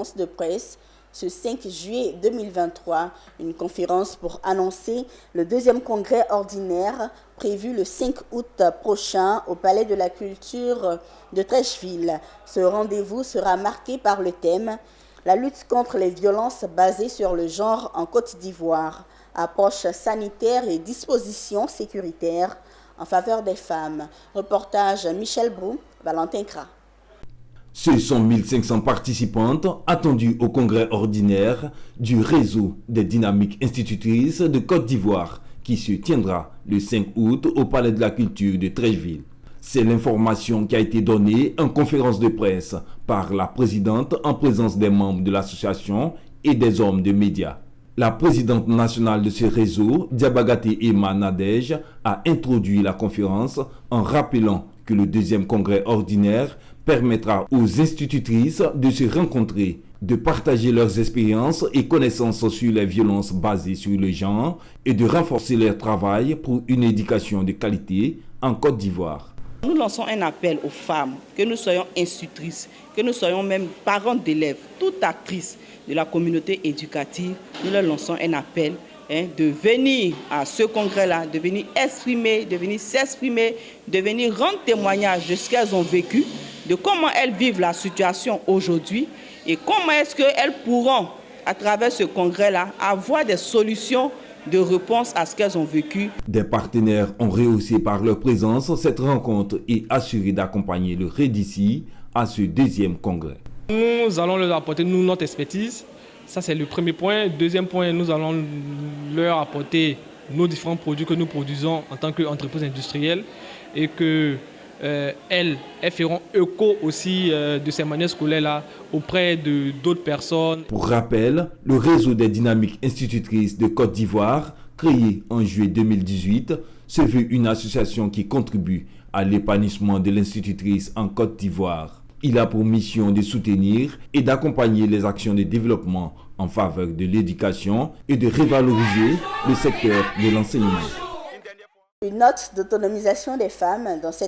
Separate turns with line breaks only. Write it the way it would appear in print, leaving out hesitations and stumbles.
conférence de presse ce 5 juillet 2023, une conférence pour annoncer le deuxième congrès ordinaire prévu le 5 août prochain au Palais de la Culture de Treichville. Ce rendez-vous sera marqué par le thème « La lutte contre les violences basées sur le genre en Côte d'Ivoire, approche sanitaire et dispositions sécuritaires en faveur des femmes ». Reportage Michel Brou, Valentin Kra.
Ce sont 1500 participantes attendues au congrès ordinaire du réseau des dynamiques institutrices de Côte d'Ivoire qui se tiendra le 5 août au Palais de la Culture de Treichville. C'est l'information qui a été donnée en conférence de presse par la présidente en présence des membres de l'association et des hommes de médias. La présidente nationale de ce réseau, Diabagaté Emma Nadège, a introduit la conférence en rappelant que le deuxième congrès ordinaire permettra aux institutrices de se rencontrer, de partager leurs expériences et connaissances sur les violences basées sur le genre et de renforcer leur travail pour une éducation de qualité en Côte d'Ivoire.
Nous lançons un appel aux femmes, que nous soyons institutrices, que nous soyons même parents d'élèves, toute actrice de la communauté éducative, nous leur lançons un appel de venir à ce congrès-là, de venir exprimer, de venir s'exprimer, de venir rendre témoignage de ce qu'elles ont vécu, de comment elles vivent la situation aujourd'hui et comment est-ce qu'elles pourront, à travers ce congrès-là, avoir des solutions de réponse à ce qu'elles ont vécu.
Des partenaires ont rehaussé par leur présence cette rencontre et assuré d'accompagner le REDICI à ce deuxième congrès.
Nous allons leur apporter notre expertise, ça c'est le premier point. Deuxième point, nous allons leur apporter nos différents produits que nous produisons en tant qu'entreprise industrielle et que elles feront écho aussi de ces manuels scolaires-là auprès d'autres personnes.
Pour rappel, le réseau des dynamiques institutrices de Côte d'Ivoire, créé en juillet 2018, se veut une association qui contribue à l'épanouissement de l'institutrice en Côte d'Ivoire. Il a pour mission de soutenir et d'accompagner les actions de développement en faveur de l'éducation et de revaloriser le secteur de l'enseignement.
Une note d'autonomisation des femmes dans cette